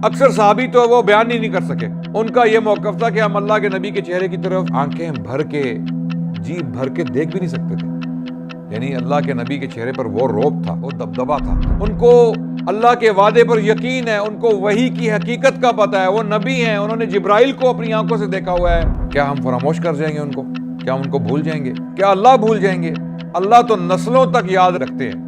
اکثر صحابی تو وہ بیان ہی نہیں کر سکے. ان کا یہ موقف تھا کہ ہم اللہ کے نبی کے چہرے کی طرف آنکھیں بھر کے جی بھر کے دیکھ بھی نہیں سکتے تھے. یعنی اللہ کے نبی کے چہرے پر وہ رعب تھا, وہ دبدبا تھا. ان کو اللہ کے وعدے پر یقین ہے, ان کو وحی کی حقیقت کا پتہ ہے, وہ نبی ہیں, انہوں نے جبرائیل کو اپنی آنکھوں سے دیکھا ہوا ہے. کیا ہم فراموش کر جائیں گے ان کو؟ کیا ہم ان کو بھول جائیں گے؟ کیا اللہ بھول جائیں گے؟ اللہ تو نسلوں تک یاد رکھتے ہیں.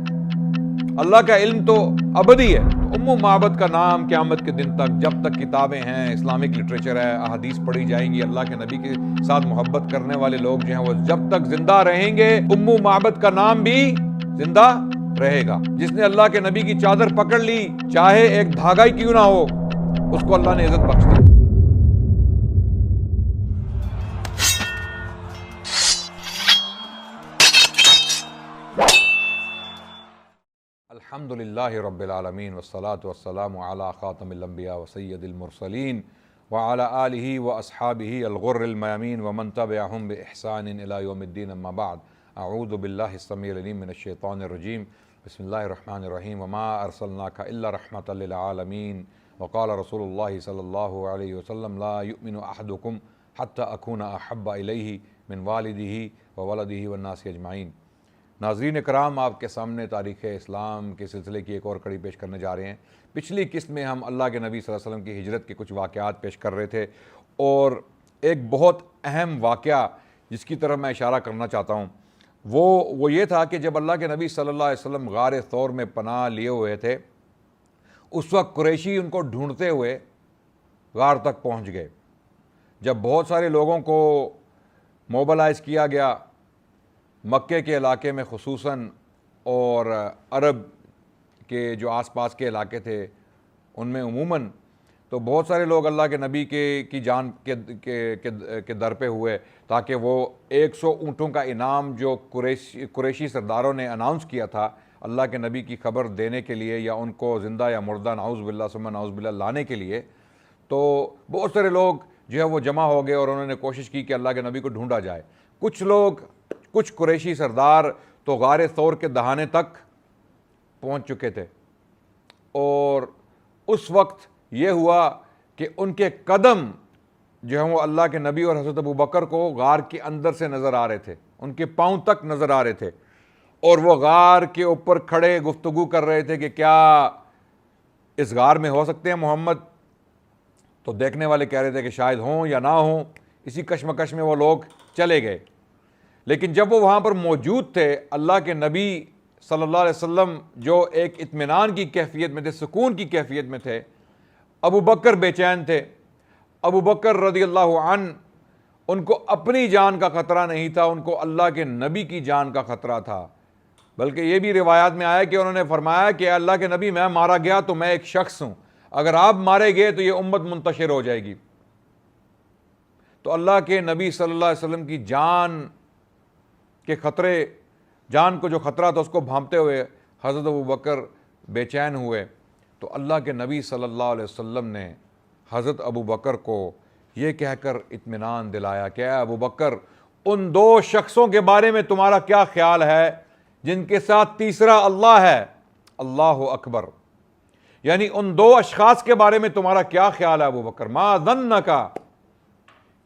اللہ کا علم تو ابدی ہے. ام معبد کا نام قیامت کے دن تک, جب تک کتابیں ہیں, اسلامک لٹریچر ہے, احادیث پڑھی جائیں گی, اللہ کے نبی کے ساتھ محبت کرنے والے لوگ جو ہیں وہ جب تک زندہ رہیں گے, ام معبد کا نام بھی زندہ رہے گا. جس نے اللہ کے نبی کی چادر پکڑ لی, چاہے ایک دھاگا ہی کیوں نہ ہو, اس کو اللہ نے عزت بخش دی. الحمد للہ رب العالمین والصلاة والسلام علی خاتم الانبیاء وسید المرسلین وعلی آلہ واصحابہ الغر المیامین ومن تبعہم بإحسان الی یوم الدین. اما بعد, اعوذ باللہ السمیع العلیم من الشیطان الرجیم. بسم اللہ الرحمن الرحیم. وما ارسلناک الا رحمۃ للعالمین. وقال رسول اللہ صلی اللہ علیہ وسلم لا یؤمن احدکم حتی اکون احب الیہ من والدہ وولدہ والناس اجمعین. ناظرین کرام, آپ کے سامنے تاریخ اسلام کے سلسلے کی ایک اور کڑی پیش کرنے جا رہے ہیں. پچھلی قسط میں ہم اللہ کے نبی صلی اللہ علیہ وسلم کی ہجرت کے کچھ واقعات پیش کر رہے تھے, اور ایک بہت اہم واقعہ جس کی طرف میں اشارہ کرنا چاہتا ہوں وہ یہ تھا کہ جب اللہ کے نبی صلی اللہ علیہ وسلم غار ثور میں پناہ لیے ہوئے تھے, اس وقت قریشی ان کو ڈھونڈتے ہوئے غار تک پہنچ گئے. جب بہت سارے لوگوں کو موبلائز کیا گیا مکے کے علاقے میں خصوصاً, اور عرب کے جو آس پاس کے علاقے تھے ان میں عموماً, تو بہت سارے لوگ اللہ کے نبی کی جان کے در پہ ہوئے تاکہ وہ 100 اونٹوں کا انعام جو قریشی سرداروں نے اناؤنس کیا تھا اللہ کے نبی کی خبر دینے کے لیے, یا ان کو زندہ یا مردہ نعوذ باللہ ثم نعوذ باللہ لانے کے لیے, تو بہت سارے لوگ جو ہے وہ جمع ہو گئے اور انہوں نے کوشش کی کہ اللہ کے نبی کو ڈھونڈا جائے. کچھ قریشی سردار تو غار ثور کے دہانے تک پہنچ چکے تھے, اور اس وقت یہ ہوا کہ ان کے قدم جو ہیں وہ اللہ کے نبی اور حضرت ابوبکر کو غار کے اندر سے نظر آ رہے تھے, ان کے پاؤں تک نظر آ رہے تھے, اور وہ غار کے اوپر کھڑے گفتگو کر رہے تھے کہ کیا اس غار میں ہو سکتے ہیں محمد. تو دیکھنے والے کہہ رہے تھے کہ شاید ہوں یا نہ ہوں. اسی کشمکش میں وہ لوگ چلے گئے. لیکن جب وہ وہاں پر موجود تھے, اللہ کے نبی صلی اللہ علیہ وسلم جو ایک اطمینان کی کیفیت میں تھے, سکون کی کیفیت میں تھے, ابو بکر بے چین تھے. ابو بکر رضی اللہ عنہ, ان کو اپنی جان کا خطرہ نہیں تھا, ان کو اللہ کے نبی کی جان کا خطرہ تھا. بلکہ یہ بھی روایات میں آیا کہ انہوں نے فرمایا کہ اللہ کے نبی میں مارا گیا تو میں ایک شخص ہوں, اگر آپ مارے گئے تو یہ امت منتشر ہو جائے گی. تو اللہ کے نبی صلی اللہ علیہ وسلم کی جان کے خطرے, جان کو جو خطرہ تھا اس کو بھانپتے ہوئے حضرت ابوبکر بے چین ہوئے. تو اللہ کے نبی صلی اللہ علیہ وسلم نے حضرت ابوبکر کو یہ کہہ کر اطمینان دلایا کہ اے ابوبکر, ان 2 شخصوں کے بارے میں تمہارا کیا خیال ہے جن کے ساتھ تیسرا اللہ ہے؟ اللہ اکبر. یعنی ان 2 اشخاص کے بارے میں تمہارا کیا خیال ہے ابوبکر؟ ما ظنک,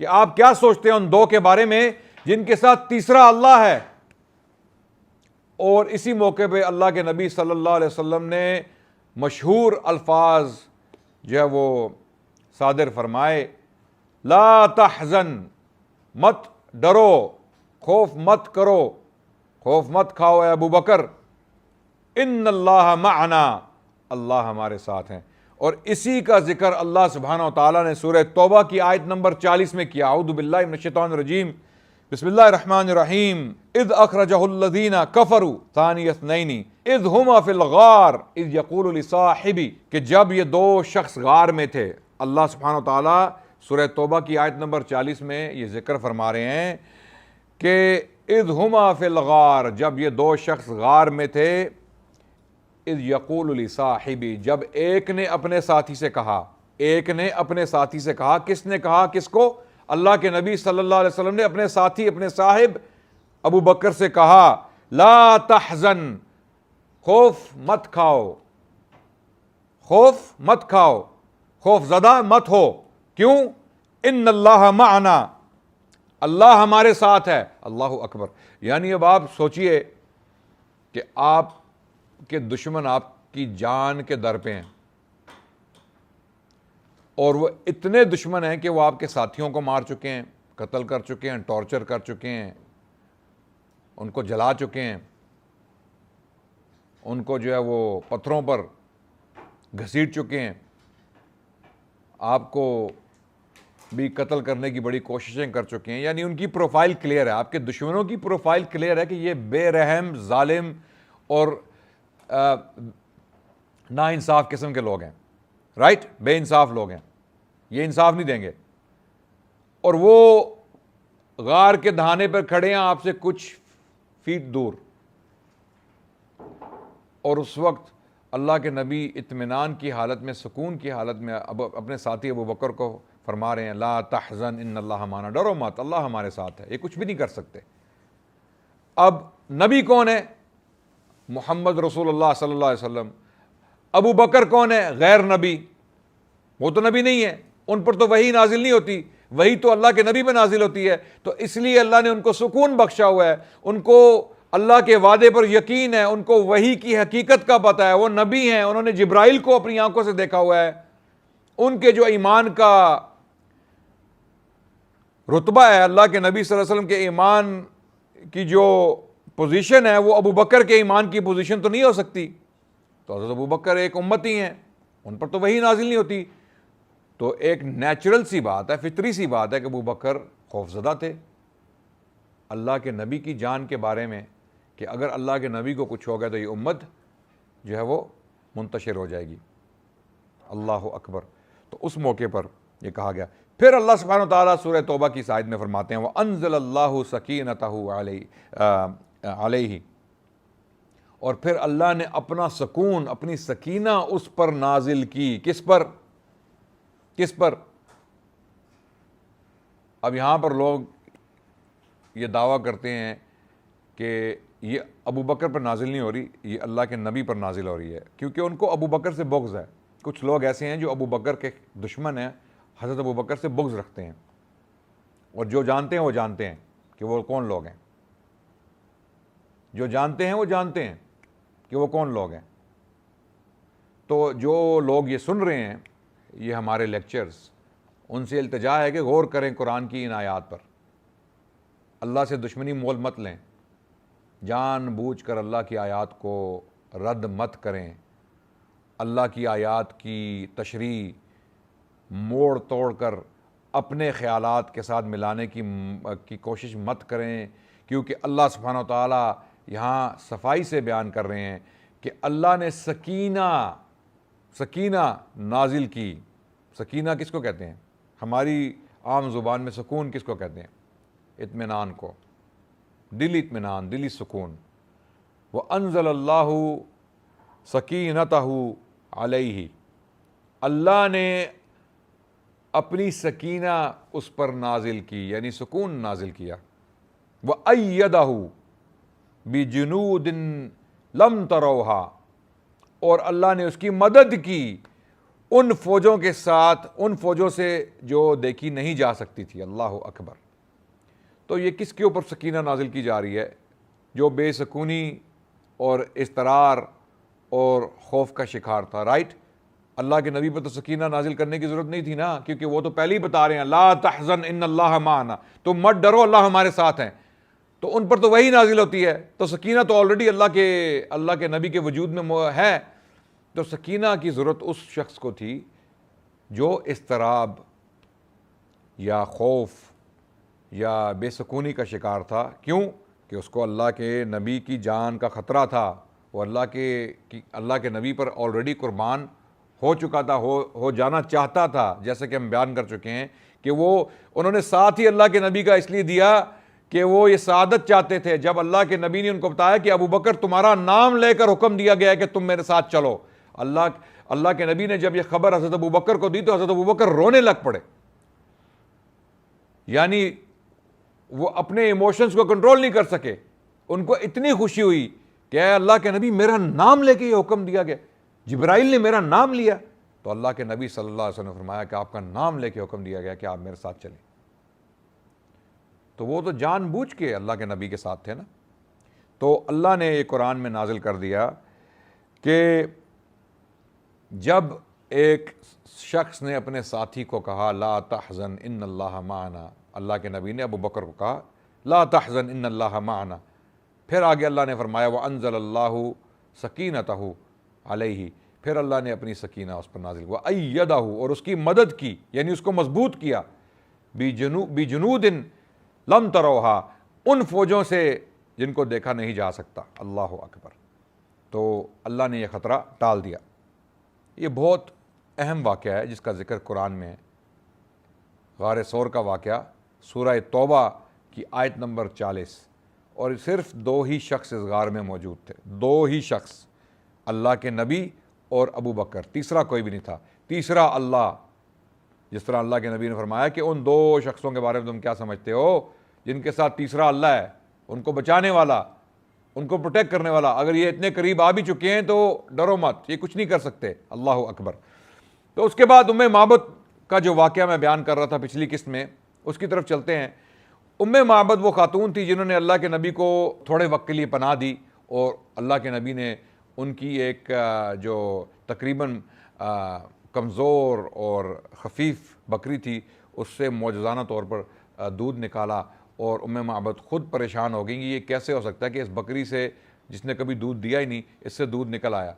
کہ آپ کیا سوچتے ہیں ان 2 کے بارے میں جن کے ساتھ تیسرا اللہ ہے. اور اسی موقع پہ اللہ کے نبی صلی اللہ علیہ وسلم نے مشہور الفاظ جو ہے وہ صادر فرمائے, لا تحزن, مت ڈرو, خوف مت کرو, خوف مت کھاؤ اے ابو بکر, ان اللہ معنا, اللہ ہمارے ساتھ ہیں. اور اسی کا ذکر اللہ سبحانہ و تعالیٰ نے سورہ توبہ کی آیت نمبر 40 میں کیا. اعوذ باللہ من الشیطان الرجیم, بسم اللہ الرحمن الرحیم. اذ اخرجہ الذین کفروا ثانی اثنین اذ ہما فی الغار اذ یقول لصاحبہ, کہ جب یہ 2 شخص غار میں تھے, اللہ سبحانہ و تعالیٰ سورہ توبہ کی آیت نمبر 40 میں یہ ذکر فرما رہے ہیں کہ اذ ہما فی الغار, جب یہ 2 شخص غار میں تھے, اذ یقول لصاحبہ, جب ایک نے اپنے ساتھی سے کہا, ایک نے اپنے ساتھی سے کہا. کس نے کہا کس کو؟ اللہ کے نبی صلی اللہ علیہ وسلم نے اپنے ساتھی, اپنے صاحب ابو بکر سے کہا, لا تحزن, خوف مت کھاؤ, خوف مت کھاؤ. خوف زدہ مت ہو. کیوں؟ ان اللہ معنا، اللہ ہمارے ساتھ ہے. اللہ اکبر. یعنی اب آپ سوچئے کہ آپ کے دشمن آپ کی جان کے در پہ ہیں، اور وہ اتنے دشمن ہیں کہ وہ آپ کے ساتھیوں کو مار چکے ہیں، قتل کر چکے ہیں، ٹارچر کر چکے ہیں، ان کو جلا چکے ہیں، ان کو جو ہے وہ پتھروں پر گھسیٹ چکے ہیں، آپ کو بھی قتل کرنے کی بڑی کوششیں کر چکے ہیں. یعنی ان کی پروفائل کلیئر ہے، آپ کے دشمنوں کی پروفائل کلیئر ہے کہ یہ بے رحم، ظالم اور نا انصاف قسم کے لوگ ہیں. رائٹ؟ بے انصاف لوگ ہیں، یہ انصاف نہیں دیں گے. اور وہ غار کے دہانے پر کھڑے ہیں آپ سے کچھ فیٹ دور، اور اس وقت اللہ کے نبی اطمینان کی حالت میں، سکون کی حالت میں اپنے ساتھی ابو بکر کو فرما رہے ہیں لا تحزن ان اللہ معنا، ڈرو مت، اللہ ہمارے ساتھ ہے، یہ کچھ بھی نہیں کر سکتے. اب نبی کون ہے؟ محمد رسول اللہ صلی اللہ علیہ وسلم. ابو بکر کون ہے؟ غیر نبی، وہ تو نبی نہیں ہے، ان پر تو وحی نازل نہیں ہوتی، وہی تو اللہ کے نبی پہ نازل ہوتی ہے. تو اس لیے اللہ نے ان کو سکون بخشا ہوا ہے، ان کو اللہ کے وعدے پر یقین ہے، ان کو وحی کی حقیقت کا پتہ ہے، وہ نبی ہیں، انہوں نے جبرائیل کو اپنی آنکھوں سے دیکھا ہوا ہے. ان کے جو ایمان کا رتبہ ہے، اللہ کے نبی صلی اللہ علیہ وسلم کے ایمان کی جو پوزیشن ہے، وہ ابو بکر کے ایمان کی پوزیشن تو نہیں ہو سکتی. تو حضرت ابو بکر ایک امتی ہیں، ان پر تو وحی نازل نہیں ہوتی. تو ایک نیچرل سی بات ہے، فطری سی بات ہے کہ ابو بکر خوفزدہ تھے اللہ کے نبی کی جان کے بارے میں، کہ اگر اللہ کے نبی کو کچھ ہو گیا تو یہ امت جو ہے وہ منتشر ہو جائے گی. اللہ اکبر. تو اس موقع پر یہ کہا گیا. پھر اللہ سبحانہ وتعالیٰ سورہ توبہ کی آیت میں فرماتے ہیں وَأَنزَلَ اللَّهُ سَكِينَتَهُ عَلَيْهِ، اور پھر اللہ نے اپنا سکون، اپنی سکینہ اس پر نازل کی. کس پر؟ کس پر؟ اب یہاں پر لوگ یہ دعویٰ کرتے ہیں کہ یہ ابو بکر پر نازل نہیں ہو رہی، یہ اللہ کے نبی پر نازل ہو رہی ہے، کیونکہ ان کو ابو بکر سے بغض ہے. کچھ لوگ ایسے ہیں جو ابو بکر کے دشمن ہیں، حضرت ابو بکر سے بغض رکھتے ہیں، اور جو جانتے ہیں وہ جانتے ہیں کہ وہ کون لوگ ہیں. جو جانتے ہیں وہ جانتے ہیں کہ وہ کون لوگ ہیں. تو جو لوگ یہ سن رہے ہیں، یہ ہمارے لیکچرز، ان سے التجا ہے کہ غور کریں قرآن کی ان آیات پر، اللہ سے دشمنی مول مت لیں، جان بوجھ کر اللہ کی آیات کو رد مت کریں، اللہ کی آیات کی تشریح موڑ توڑ کر اپنے خیالات کے ساتھ ملانے کی کوشش مت کریں، کیونکہ اللہ سبحانہ وتعالیٰ یہاں صفائی سے بیان کر رہے ہیں کہ اللہ نے سکینہ نازل کی. سکینہ کس کو کہتے ہیں؟ ہماری عام زبان میں سکون کس کو کہتے ہیں؟ اطمینان کو، دلی اطمینان، دلی سکون. وَأَنزَلَ اللَّهُ سَكِينَتَهُ عَلَيْهِ، اللہ نے اپنی سکینہ اس پر نازل کی، یعنی سکون نازل کیا. وَأَيَّدَهُ بِجُنُودٍ لَمْ تَرَوْهَا، اور اللہ نے اس کی مدد کی ان فوجوں کے ساتھ، ان فوجوں سے جو دیکھی نہیں جا سکتی تھی. اللہ اکبر. تو یہ کس کے اوپر سکینہ نازل کی جا رہی ہے؟ جو بے سکونی اور اضطرار اور خوف کا شکار تھا. رائٹ؟ اللہ کے نبی پر تو سکینہ نازل کرنے کی ضرورت نہیں تھی نا، کیونکہ وہ تو پہلے ہی بتا رہے ہیں لا تحزن ان اللہ معنا، تم مت ڈرو، اللہ ہمارے ساتھ ہیں. تو ان پر تو وہی نازل ہوتی ہے، تو سکینہ تو آلریڈی اللہ کے نبی کے وجود میں ہے. تو سکینہ کی ضرورت اس شخص کو تھی جو اضطراب یا خوف یا بے سکونی کا شکار تھا. کیوں؟ کہ اس کو اللہ کے نبی کی جان کا خطرہ تھا. وہ اللہ کے نبی پر آلریڈی قربان ہو چکا تھا، ہو جانا چاہتا تھا، جیسے کہ ہم بیان کر چکے ہیں کہ انہوں نے ساتھ ہی اللہ کے نبی کا اس لیے دیا کہ وہ یہ سعادت چاہتے تھے. جب اللہ کے نبی نے ان کو بتایا کہ ابو بکر تمہارا نام لے کر حکم دیا گیا ہے کہ تم میرے ساتھ چلو، اللہ کے نبی نے جب یہ خبر حضرت ابو بکر کو دی تو حضرت ابو بکر رونے لگ پڑے. یعنی وہ اپنے ایموشنز کو کنٹرول نہیں کر سکے. ان کو اتنی خوشی ہوئی کہ اے اللہ کے نبی میرا نام لے کے یہ حکم دیا گیا، جبرائیل نے میرا نام لیا. تو تو اللہ کے نبی صلی اللہ علیہ وسلم نے فرمایا کہ آپ کا نام لے کے حکم دیا گیا کہ آپ میرے ساتھ چلیں. تو وہ تو جان بوجھ کے اللہ کے نبی کے ساتھ تھے نا. تو اللہ نے یہ قرآن میں نازل کر دیا کہ جب ایک شخص نے اپنے ساتھی کو کہا لا تحزن ان اللہ معنا، اللہ کے نبی نے ابو بکر کو کہا لا تحزن ان اللہ معنا، پھر آگے اللہ نے فرمایا وانزل اللہ سکینتہ علیہ، پھر اللہ نے اپنی سکینہ اس پر نازل ہوا، ایدہ، اور اس کی مدد کی، یعنی اس کو مضبوط کیا، بجنود لم تروہا، ان فوجوں سے جن کو دیکھا نہیں جا سکتا. اللہ اکبر. تو اللہ نے یہ خطرہ ٹال دیا. یہ بہت اہم واقعہ ہے جس کا ذکر قرآن میں ہے. غار ثور کا واقعہ سورہ توبہ کی آیت نمبر 40. اور صرف 2 ہی شخص اس غار میں موجود تھے، 2 ہی شخص، اللہ کے نبی اور ابو بکر، تیسرا کوئی بھی نہیں تھا. تیسرا اللہ، جس طرح اللہ کے نبی نے فرمایا کہ ان 2 شخصوں کے بارے میں تم کیا سمجھتے ہو جن کے ساتھ تیسرا اللہ ہے، ان کو بچانے والا، ان کو پروٹیکٹ کرنے والا. اگر یہ اتنے قریب آ بھی چکے ہیں تو ڈرو مت، یہ کچھ نہیں کر سکتے. اللہ اکبر. تو اس کے بعد معبد کا جو واقعہ میں بیان کر رہا تھا پچھلی قسط میں، اس کی طرف چلتے ہیں. معبد وہ خاتون تھی جنہوں نے اللہ کے نبی کو تھوڑے وقت کے لیے پناہ دی، اور اللہ کے نبی نے ان کی ایک جو تقریباً کمزور اور خفیف بکری تھی اس سے معجزانہ طور پر دودھ نکالا. اور معبد خود پریشان ہو گئیں کہ یہ کیسے ہو سکتا ہے کہ اس بکری سے جس نے کبھی دودھ دیا ہی نہیں اس سے دودھ نکل آیا.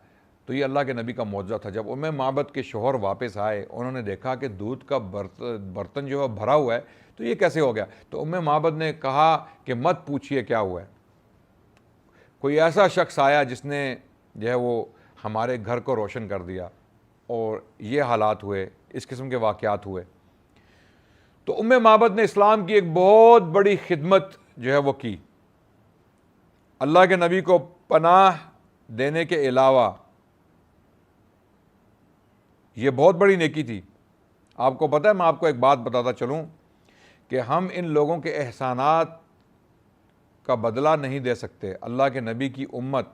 تو یہ اللہ کے نبی کا معجزہ تھا. جب معبد کے شوہر واپس آئے، انہوں نے دیکھا کہ دودھ کا برتن جو ہے بھرا ہوا ہے، تو یہ کیسے ہو گیا؟ تو معبد نے کہا کہ مت پوچھئے کیا ہوا ہے، کوئی ایسا شخص آیا جس نے جو ہے وہ ہمارے گھر کو روشن کر دیا، اور یہ حالات ہوئے، اس قسم کے واقعات ہوئے. تو معبد نے اسلام کی ایک بہت بڑی خدمت جو ہے وہ کی. اللہ کے نبی کو پناہ دینے کے علاوہ یہ بہت بڑی نیکی تھی. آپ کو پتہ ہے، میں آپ کو ایک بات بتاتا چلوں کہ ہم ان لوگوں کے احسانات کا بدلہ نہیں دے سکتے. اللہ کے نبی کی امت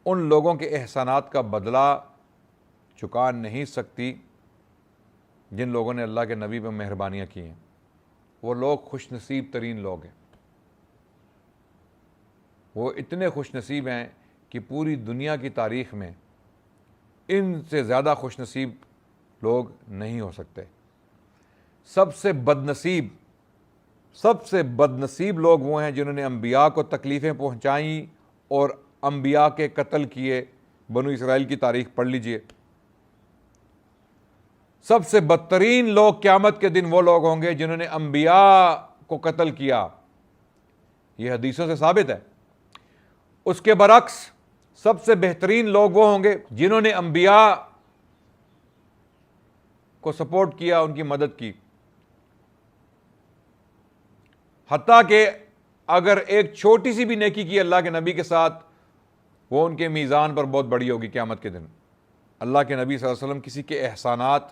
ان لوگوں کے احسانات کا بدلہ چکا نہیں سکتی جن لوگوں نے اللہ کے نبی پہ مہربانیاں کی ہیں. وہ لوگ خوش نصیب ترین لوگ ہیں. وہ اتنے خوش نصیب ہیں کہ پوری دنیا کی تاریخ میں ان سے زیادہ خوش نصیب لوگ نہیں ہو سکتے. سب سے بد نصیب لوگ وہ ہیں جنہوں نے انبیاء کو تکلیفیں پہنچائیں اور انبیاء کے قتل کیے. بنو اسرائیل کی تاریخ پڑھ لیجئے. سب سے بدترین لوگ قیامت کے دن وہ لوگ ہوں گے جنہوں نے انبیاء کو قتل کیا. یہ حدیثوں سے ثابت ہے. اس کے برعکس سب سے بہترین لوگ وہ ہوں گے جنہوں نے انبیاء کو سپورٹ کیا، ان کی مدد کی. حتیٰ کہ اگر ایک چھوٹی سی بھی نیکی کی اللہ کے نبی کے ساتھ، وہ ان کے میزان پر بہت بڑی ہوگی قیامت کے دن. اللہ کے نبی صلی اللہ علیہ وسلم کسی کے احسانات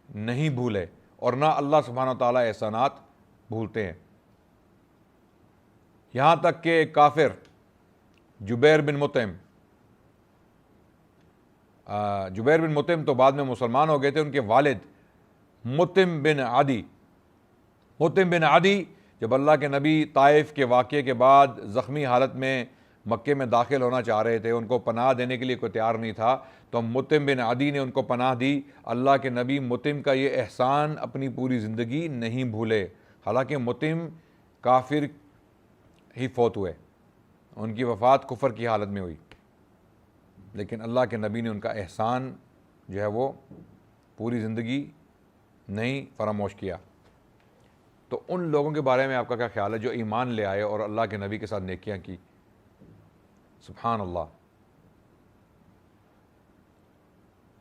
نہیں بھولے، اور نہ اللہ سبحانہ و تعالیٰ احسانات بھولتے ہیں. یہاں تک کہ کافر جبیر بن مطعم تو بعد میں مسلمان ہو گئے تھے. ان کے والد مطعم بن عدی جب اللہ کے نبی طائف کے واقعے کے بعد زخمی حالت میں مکے میں داخل ہونا چاہ رہے تھے، ان کو پناہ دینے کے لیے کوئی تیار نہیں تھا، تو مطعم بن عدی نے ان کو پناہ دی. اللہ کے نبی مطعم کا یہ احسان اپنی پوری زندگی نہیں بھولے. حالانکہ مطعم کافر ہی فوت ہوئے، ان کی وفات کفر کی حالت میں ہوئی، لیکن اللہ کے نبی نے ان کا احسان جو ہے وہ پوری زندگی نہیں فراموش کیا. تو ان لوگوں کے بارے میں آپ کا کیا خیال ہے جو ایمان لے آئے اور اللہ کے نبی کے ساتھ نیکیاں کی؟ سبحان اللہ.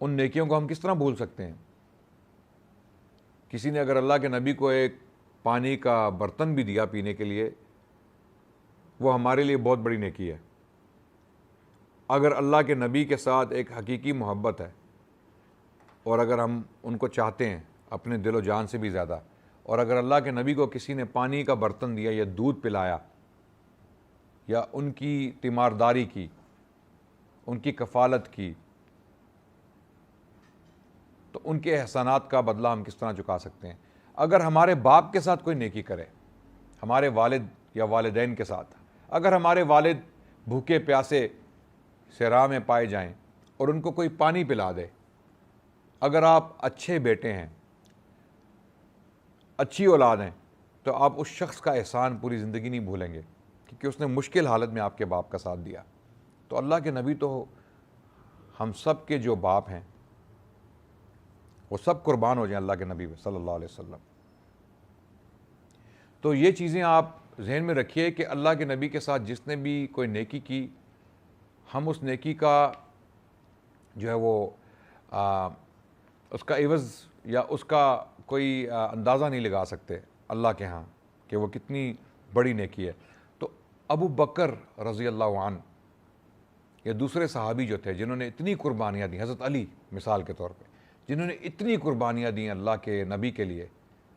ان نیکیوں کو ہم کس طرح بھول سکتے ہیں؟ کسی نے اگر اللہ کے نبی کو ایک پانی کا برتن بھی دیا پینے کے لیے، وہ ہمارے لیے بہت بڑی نیکی ہے. اگر اللہ کے نبی کے ساتھ ایک حقیقی محبت ہے، اور اگر ہم ان کو چاہتے ہیں اپنے دل و جان سے بھی زیادہ، اور اگر اللہ کے نبی کو کسی نے پانی کا برتن دیا یا دودھ پلایا یا ان کی تیمارداری کی، ان کی کفالت کی، تو ان کے احسانات کا بدلہ ہم کس طرح چکا سکتے ہیں. اگر ہمارے باپ کے ساتھ کوئی نیکی کرے، ہمارے والد یا والدین کے ساتھ، اگر ہمارے والد بھوکے پیاسے صحرا میں پائے جائیں اور ان کو کوئی پانی پلا دے، اگر آپ اچھے بیٹے ہیں، اچھی اولاد ہیں، تو آپ اس شخص کا احسان پوری زندگی نہیں بھولیں گے، کیونکہ اس نے مشکل حالت میں آپ کے باپ کا ساتھ دیا. تو اللہ کے نبی تو ہم سب کے جو باپ ہیں وہ سب قربان ہو جائیں اللہ کے نبی صلی اللہ علیہ وسلم. تو یہ چیزیں آپ ذہن میں رکھیے کہ اللہ کے نبی کے ساتھ جس نے بھی کوئی نیکی کی، ہم اس نیکی کا جو ہے وہ اس کا عوض یا اس کا کوئی اندازہ نہیں لگا سکتے اللہ کے ہاں کہ وہ کتنی بڑی نیکی ہے. تو ابو بکر رضی اللہ عنہ یا دوسرے صحابی جو تھے جنہوں نے اتنی قربانیاں دیں، حضرت علی مثال کے طور پہ، جنہوں نے اتنی قربانیاں دیں اللہ کے نبی کے لیے،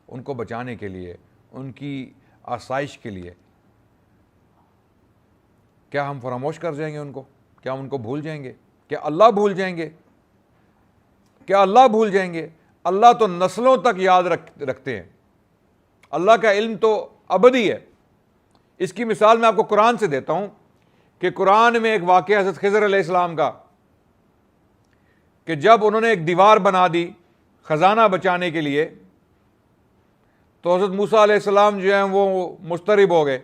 ان کو بچانے کے لیے، ان کی آسائش کے لیے، کیا ہم فراموش کر جائیں گے ان کو؟ کیا ہم ان کو بھول جائیں گے؟ کیا اللہ بھول جائیں گے؟ کیا اللہ بھول جائیں گے؟ اللہ تو نسلوں تک یاد رکھتے ہیں. اللہ کا علم تو ابدی ہے. اس کی مثال میں آپ کو قرآن سے دیتا ہوں کہ قرآن میں ایک واقعہ حضرت خضر علیہ السلام کا، کہ جب انہوں نے ایک دیوار بنا دی خزانہ بچانے کے لیے، تو حضرت موسیٰ علیہ السلام جو ہیں وہ مضطرب ہو گئے.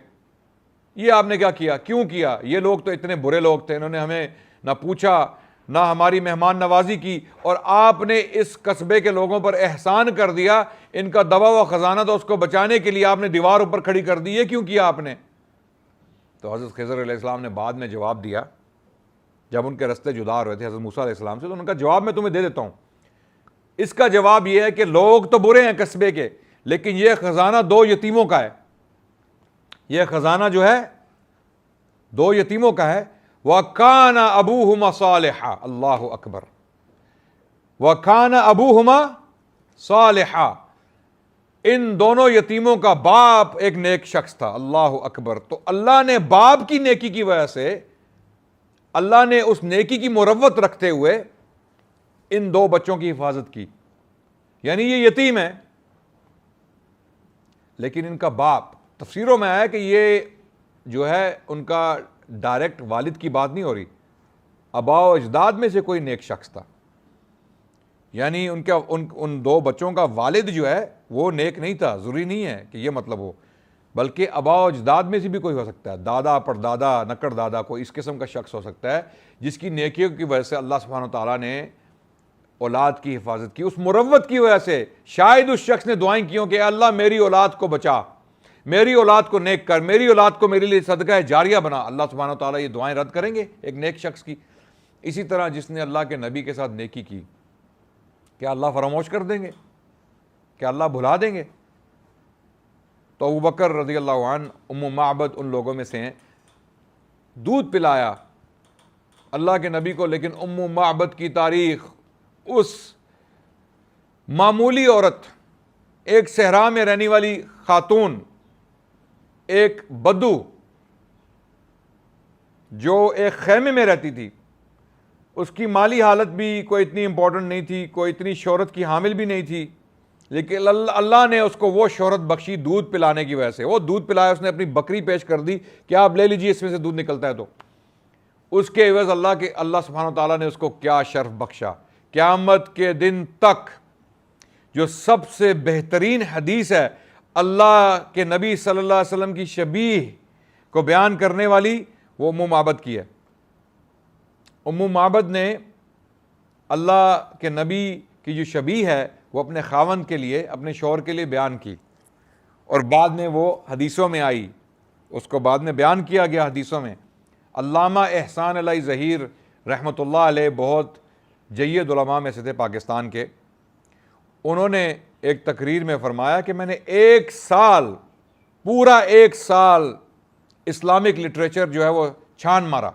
یہ آپ نے کیا کیا؟ کیوں کیا؟ یہ لوگ تو اتنے برے لوگ تھے، انہوں نے ہمیں نہ پوچھا، نہ ہماری مہمان نوازی کی، اور آپ نے اس قصبے کے لوگوں پر احسان کر دیا. ان کا دبا ہوا خزانہ تھا، اس کو بچانے کے لیے آپ نے دیوار اوپر کھڑی کر دی. یہ کیوں کیا آپ نے؟ تو حضرت خضر علیہ السلام نے بعد میں جواب دیا، جب ان کے رستے جدا ہو رہے تھے حضرت موسیٰ علیہ السلام سے، تو ان کا جواب میں تمہیں دے دیتا ہوں. اس کا جواب یہ ہے کہ لوگ تو برے ہیں قصبے کے، لیکن یہ خزانہ 2 یتیموں کا ہے. یہ خزانہ جو ہے 2 یتیموں کا ہے. وَكَانَ أَبُوهُمَا صَالِحًا. اللہ اکبر. وَكَانَ أَبُوهُمَا صَالِحًا. ان دونوں یتیموں کا باپ ایک نیک شخص تھا. اللہ اکبر. تو اللہ نے باپ کی نیکی کی وجہ سے، اللہ نے اس نیکی کی مروت رکھتے ہوئے ان 2 بچوں کی حفاظت کی. یعنی یہ یتیم ہے، لیکن ان کا باپ، تفسیروں میں آیا کہ یہ جو ہے ان کا ڈائریکٹ والد کی بات نہیں ہو رہی، آباء و اجداد میں سے کوئی نیک شخص تھا. یعنی ان 2 بچوں کا والد جو ہے وہ نیک نہیں تھا. ضروری نہیں ہے کہ یہ مطلب ہو، بلکہ آباء و اجداد میں سے بھی کوئی ہو سکتا ہے، دادا پردادا نکڑ دادا، کوئی اس قسم کا شخص ہو سکتا ہے جس کی نیکیوں کی وجہ سے اللہ سبحانہ وتعالیٰ نے اولاد کی حفاظت کی. اس مروت کی وجہ سے شاید اس شخص نے دعائیں کیوں کہ اللہ میری اولاد کو بچا، میری اولاد کو نیک کر، میری اولاد کو میرے لیے صدقہ جاریہ بنا. اللہ سبحانہ وتعالیٰ یہ دعائیں رد کریں گے ایک نیک شخص کی. اسی طرح جس نے اللہ کے نبی کے ساتھ نیکی کی، کیا اللہ فراموش کر دیں گے؟ کیا اللہ بھلا دیں گے؟ تو ابو بکر رضی اللہ عنہ ام معبد ان لوگوں میں سے ہیں. دودھ پلایا اللہ کے نبی کو، لیکن ام معبد کی تاریخ، اس معمولی عورت، ایک صحرا میں رہنے والی خاتون، ایک بدو جو ایک خیمے میں رہتی تھی، اس کی مالی حالت بھی کوئی اتنی امپورٹنٹ نہیں تھی، کوئی اتنی شہرت کی حامل بھی نہیں تھی، لیکن اللہ نے اس کو وہ شہرت بخشی دودھ پلانے کی وجہ سے. وہ دودھ پلایا، اس نے اپنی بکری پیش کر دی کہ آپ لے لیجیے، اس میں سے دودھ نکلتا ہے. تو اس کے عوض اللہ سبحانہ وتعالیٰ نے اس کو کیا شرف بخشا. قیامت کے دن تک جو سب سے بہترین حدیث ہے اللہ کے نبی صلی اللہ علیہ وسلم کی شبیہ کو بیان کرنے والی، وہ ام معبد کی ہے. ام معبد نے اللہ کے نبی کی جو شبیہ ہے وہ اپنے خاوند کے لیے، اپنے شوہر کے لیے بیان کی، اور بعد میں وہ حدیثوں میں آئی، اس کو بعد میں بیان کیا گیا حدیثوں میں. علامہ احسان علی ظہیر رحمۃ اللہ علیہ بہت جید علماء میں سے تھے پاکستان کے. انہوں نے ایک تقریر میں فرمایا کہ میں نے 1 سال، پورا 1 سال اسلامک لٹریچر جو ہے وہ چھان مارا.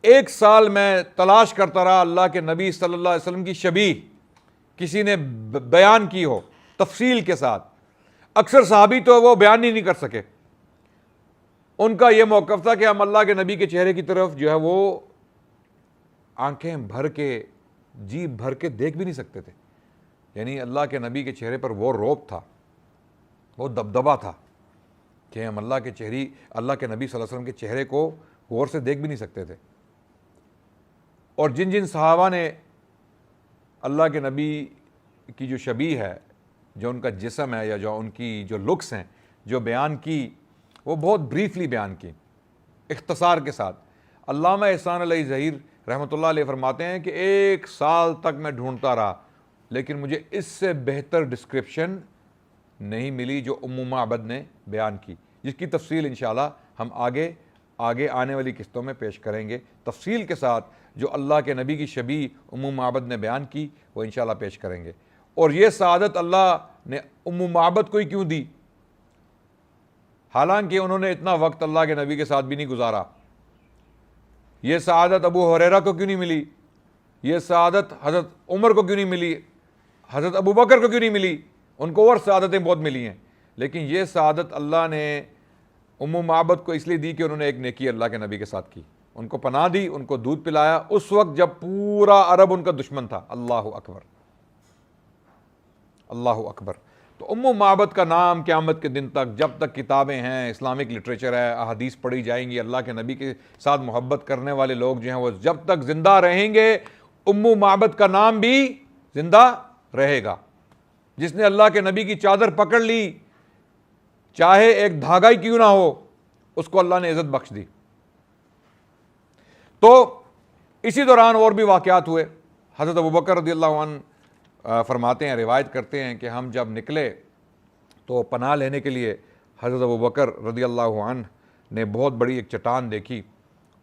1 سال میں تلاش کرتا رہا اللہ کے نبی صلی اللہ علیہ وسلم کی شبیہ کسی نے بیان کی ہو تفصیل کے ساتھ. اکثر صحابی تو وہ بیان ہی نہیں کر سکے. ان کا یہ موقف تھا کہ ہم اللہ کے نبی کے چہرے کی طرف جو ہے وہ آنکھیں بھر کے جی بھر کے دیکھ بھی نہیں سکتے تھے. یعنی اللہ کے نبی کے چہرے پر وہ رعب تھا, وہ دبدبا تھا کہ ہم اللہ کے نبی صلی اللہ علیہ وسلم کے چہرے کو غور سے دیکھ بھی نہیں سکتے تھے. اور جن جن صحابہ نے اللہ کے نبی کی جو شبیہ ہے, جو ان کا جسم ہے یا جو ان کی جو لکس ہیں, جو بیان کی, وہ بہت بریفلی بیان کی, اختصار کے ساتھ. علامہ احسان علیہ ظہیر رحمۃ اللہ علیہ فرماتے ہیں کہ 1 سال تک میں ڈھونڈتا رہا, لیکن مجھے اس سے بہتر ڈسکرپشن نہیں ملی جو معبد نے بیان کی, جس کی تفصیل انشاءاللہ ہم آگے آنے والی قسطوں میں پیش کریں گے. تفصیل کے ساتھ جو اللہ کے نبی کی شبیہ معبد نے بیان کی وہ انشاءاللہ پیش کریں گے. اور یہ سعادت اللہ نے معبد کو ہی کیوں دی, حالانکہ انہوں نے اتنا وقت اللہ کے نبی کے ساتھ بھی نہیں گزارا. یہ سعادت ابو ہریرہ کو کیوں نہیں ملی, یہ سعادت حضرت عمر کو کیوں نہیں ملی, حضرت ابو بکر کو کیوں نہیں ملی؟ ان کو اور سعادتیں بہت ملی ہیں, لیکن یہ سعادت اللہ نے معبد کو اس لیے دی کہ انہوں نے ایک نیکی اللہ کے نبی کے ساتھ کی, ان کو پناہ دی, ان کو دودھ پلایا اس وقت جب پورا عرب ان کا دشمن تھا. اللہ اکبر, اللہ اکبر. تو معبد کا نام قیامت کے دن تک, جب تک کتابیں ہیں, اسلامک لٹریچر ہے, احادیث پڑھی جائیں گی, اللہ کے نبی کے ساتھ محبت کرنے والے لوگ جو ہیں وہ جب تک زندہ رہیں گے, معبد کا نام بھی زندہ رہے گا. جس نے اللہ کے نبی کی چادر پکڑ لی, چاہے ایک دھاگا ہی کیوں نہ ہو, اس کو اللہ نے عزت بخش دی. تو اسی دوران اور بھی واقعات ہوئے. حضرت ابوبکر رضی اللہ عنہ فرماتے ہیں, روایت کرتے ہیں کہ ہم جب نکلے تو پناہ لینے کے لیے حضرت ابوبکر رضی اللہ عنہ نے بہت بڑی ایک چٹان دیکھی,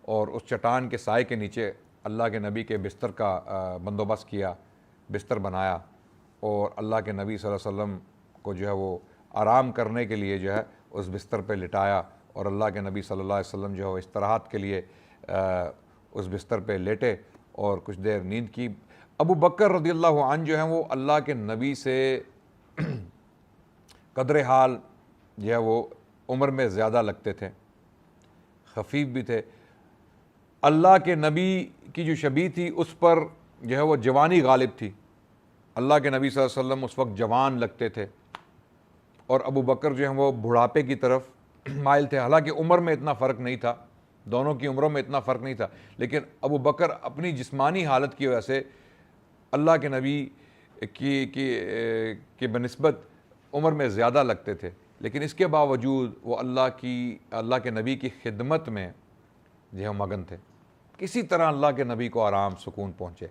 اور اس چٹان کے سائے کے نیچے اللہ کے نبی کے بستر کا بندوبست کیا, بستر بنایا, اور اللہ کے نبی صلی اللہ علیہ وسلم کو جو ہے وہ آرام کرنے کے لیے جو ہے اس بستر پہ لٹایا, اور اللہ کے نبی صلی اللہ علیہ وسلم جو ہے وہ استراحت کے لیے اس بستر پہ لیٹے اور کچھ دیر نیند کی. ابو بکر رضی اللہ عنہ جو ہیں وہ اللہ کے نبی سے قدر حال جو ہے وہ عمر میں زیادہ لگتے تھے, خفیف بھی تھے. اللہ کے نبی کی جو شبیہ تھی اس پر جو ہے وہ جوانی غالب تھی. اللہ کے نبی صلی اللہ علیہ وسلم اس وقت جوان لگتے تھے, اور ابو بکر جو ہیں وہ بڑھاپے کی طرف مائل تھے. حالانکہ عمر میں اتنا فرق نہیں تھا, دونوں کی عمروں میں اتنا فرق نہیں تھا, لیکن ابو بکر اپنی جسمانی حالت کی وجہ سے اللہ کے نبی کی بنسبت عمر میں زیادہ لگتے تھے. لیکن اس کے باوجود وہ اللہ کے نبی کی خدمت میں جو ہے مگن تھے. کسی طرح اللہ کے نبی کو آرام سکون پہنچے.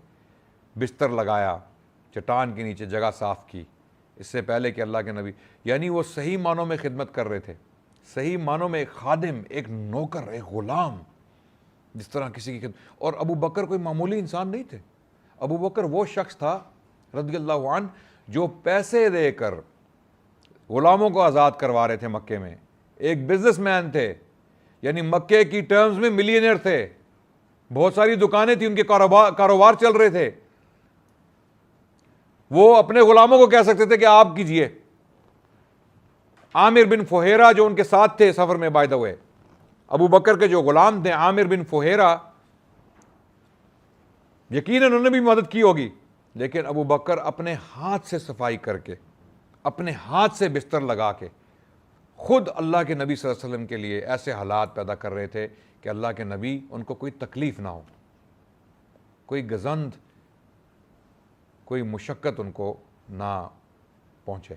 بستر لگایا, چٹان کے نیچے جگہ صاف کی, اس سے پہلے کہ اللہ کے نبی, یعنی وہ صحیح معنوں میں خدمت کر رہے تھے, صحیح معنوں میں ایک خادم, ایک نوکر, ایک غلام, جس طرح کسی کی خدمت. اور ابو بکر کوئی معمولی انسان نہیں تھے. ابو بکر وہ شخص تھا رضی اللہ عنہ جو پیسے دے کر غلاموں کو آزاد کروا رہے تھے مکے میں. ایک بزنس مین تھے, یعنی مکے کی ٹرمز میں ملینئر تھے, بہت ساری دکانیں تھیں, ان کے کاروبار چل رہے تھے. وہ اپنے غلاموں کو کہہ سکتے تھے کہ آپ کیجئے. عامر بن فہیرہ جو ان کے ساتھ تھے سفر میں, بائی دا وے, ابو بکر کے جو غلام تھے عامر بن فہیرہ, یقیناً انہوں نے بھی مدد کی ہوگی, لیکن ابو بکر اپنے ہاتھ سے صفائی کر کے, اپنے ہاتھ سے بستر لگا کے خود اللہ کے نبی صلی اللہ علیہ وسلم کے لیے ایسے حالات پیدا کر رہے تھے کہ اللہ کے نبی ان کو کوئی تکلیف نہ ہو, کوئی گزند, کوئی مشقت ان کو نہ پہنچے.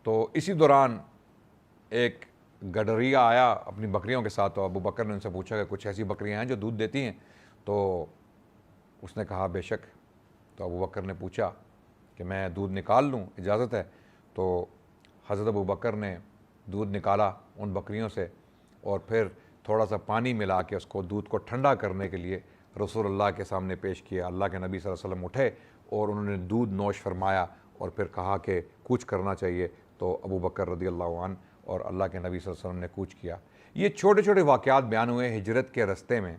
تو اسی دوران ایک گڈریا آیا اپنی بکریوں کے ساتھ, تو ابو بکر نے ان سے پوچھا کہ کچھ ایسی بکریاں ہیں جو دودھ دیتی ہیں؟ تو اس نے کہا بے شک. تو ابو بکر نے پوچھا کہ میں دودھ نکال لوں, اجازت ہے؟ تو حضرت ابو بکر نے دودھ نکالا ان بکریوں سے, اور پھر تھوڑا سا پانی ملا کے اس کو, دودھ کو ٹھنڈا کرنے کے لیے رسول اللہ کے سامنے پیش کیا. اللہ کے نبی صلی اللہ علیہ وسلم اٹھے اور انہوں نے دودھ نوش فرمایا, اور پھر کہا کہ کوچ کرنا چاہیے. تو ابو بکر رضی اللہ عنہ اور اللہ کے نبی صلی اللہ علیہ وسلم نے کوچ کیا. یہ چھوٹے چھوٹے واقعات بیان ہوئے ہجرت کے رستے میں,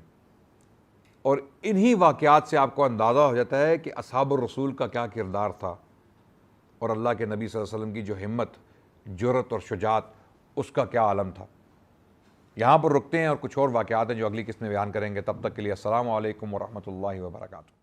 اور انہی واقعات سے آپ کو اندازہ ہو جاتا ہے کہ اصحاب الرسول کا کیا کردار تھا, اور اللہ کے نبی صلی اللہ علیہ وسلم کی جو ہمت, جرأت اور شجاعت, اس کا کیا عالم تھا. یہاں پر رکتے ہیں اور کچھ اور واقعات ہیں جو اگلی قسط میں بیان کریں گے. تب تک کے لیے السلام علیکم ورحمۃ اللہ وبرکاتہ.